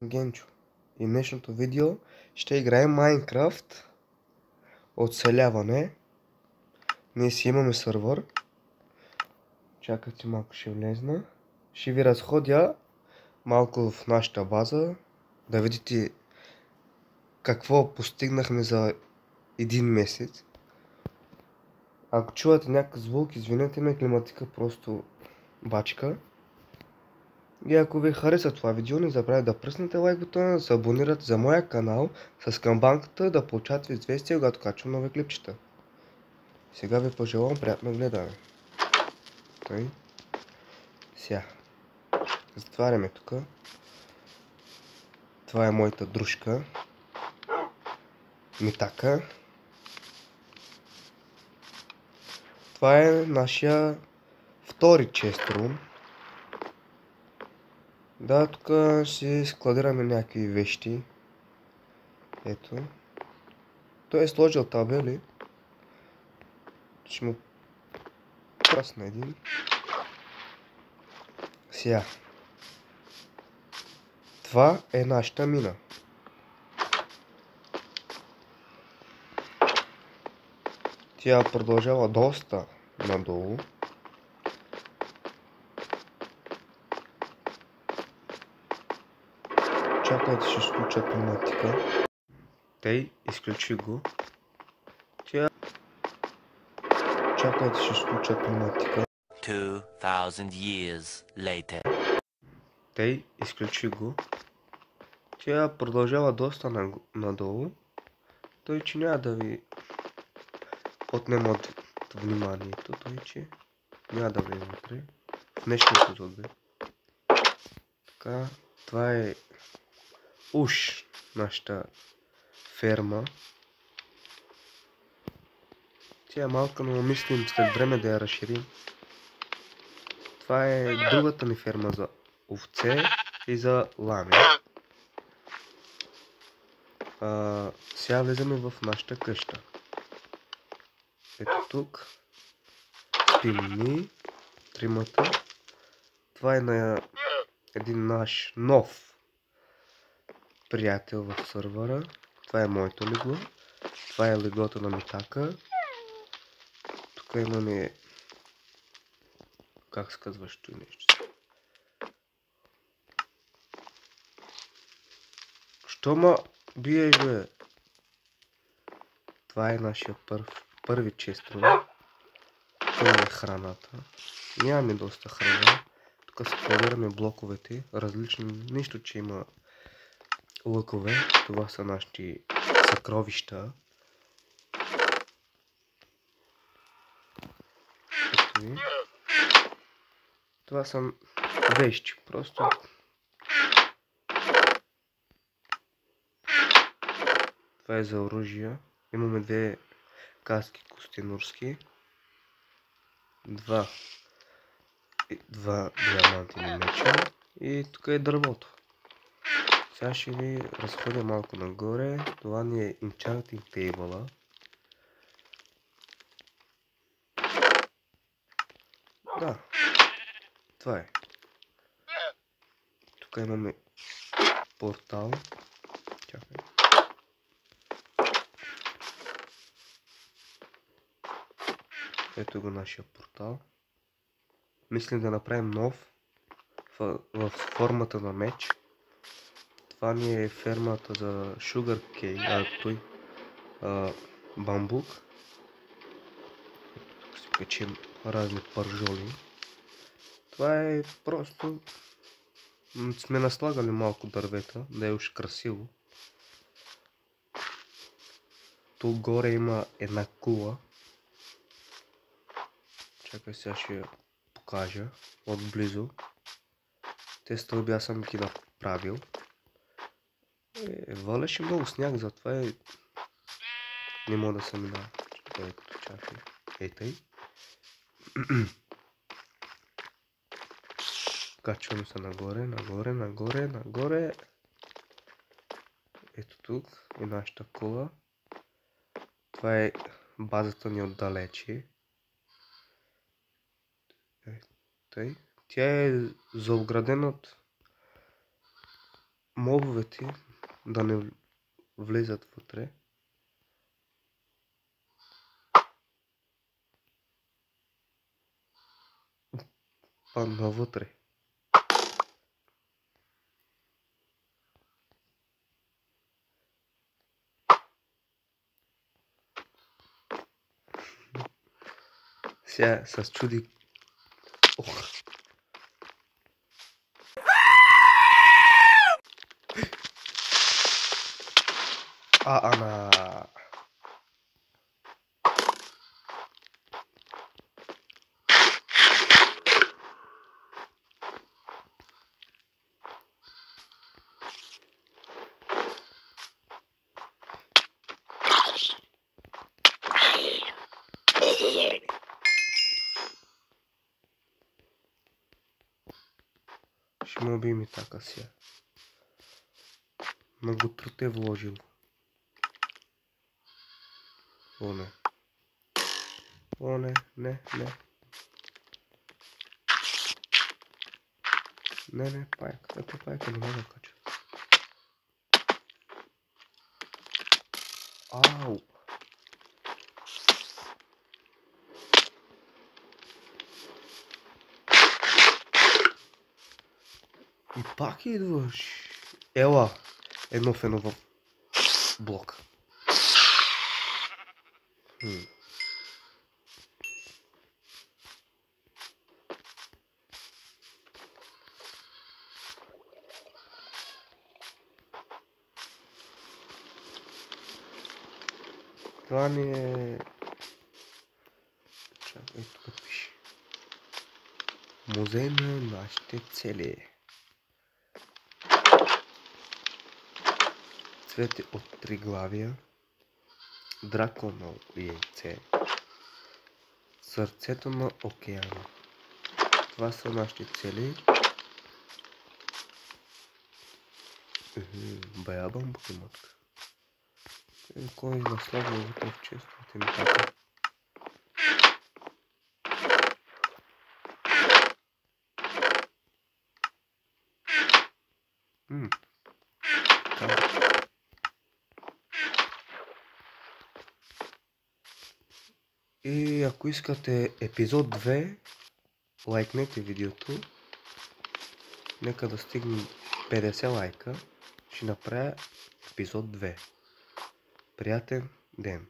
Генчо. И днешното видео ще играем Майнкрафт оцеляване. Ние си имаме сървър. Чакайте малко, ще влезна. Ще ви разходя малко в нашата база, да видите какво постигнахме за един месец. Ако чувате някакъв звук, извинете ме, климатика просто бачка. И ако ви хареса това видео, не забравяйте да пръснете лайк бутона, да се абонирате за моя канал с камбанката, да получавате известия, когато качвам нови клипчета. Сега ви пожелавам приятно гледане. Тъй. Сега. Затваряме тук. Това е моята дружка. Митака. Това е нашия втори честрум. Да, тук ще складираме някакви вещи. Ето. Той е сложил табели. Ще му пръсна един. Сега. Това е нашата мина. Тя продължава доста надолу. Чакайте, ще изключа климатика. Тъй, изключи го. Чакайте, ще изключа климатика. 2000 years later. Тъй, изключи го. Тя продължава доста надолу. Той, че няма да ви отнема от вниманието. Той, че няма да ви вътре. В днешния епизод бе. Така, това е уж нашата ферма. Тя е малка, но мислим след време да я разширим. Това е другата ни ферма за овце и за ламе. Сега влизаме в нашата къща. Ето тук спим ни, тримата. Това е на един наш нов приятел в сървъра. Това е моето легло. Това е леглото на Митака. Тук имаме... Как се казваш той нещо? Що ма биеш, бе? Това е нашия първи честрум. Това е храната. Нямаме доста храна. Тук складираме блоковете. Различни. Нищо, че има лъкове. Това са нашите съкровища. Това са вещи. Просто... Това е за оръжия. Имаме две каски костенурски. Два диамантини меча. И тук е дървото. Сега ще ви разходя малко нагоре. Това ни е enchanting table. Да. Това е. Тук имаме портал. Чакай. Ето го нашия портал. Мислим да направим нов в формата на меч. Това ни е фермата за sugarcane, бамбук. Тук си печем разни пържоли. Това е просто... Сме наслагали малко дървета, да е уж красиво. Тук горе има една кула. Чакай, сега ще я покажа отблизо. Те стълби аз съм ги направил. Валеше много сняг, затова не мога да се минава. Чакай. Ей тъй. Качвам се нагоре. Ето тук е нашата кола. Това е базата ни отдалече. Тъй. Тя е заоградена от мобовете да не влезат вътре. Падна вътре. Сега се чуди. Ох. Ана. Ще му би ми така сега. Много труд е вложил. О, не. О, не, не, не. Не, пайка. Ето пайка не мога да кача. Ау. И пак идваш. Ела. Едно фено в блок. Това ни е... Чакай, тук пише. Музей на нашите цели. Цвете от триглавия. Драконово яйце. Сърцето на океана. Това са нашите цели. Бая бамбука матка. Кой наслага в чествате ми така? И ако искате епизод 2, лайкнете видеото. Нека да стигнем 50 лайка. Ще направя епизод 2. Приятен ден!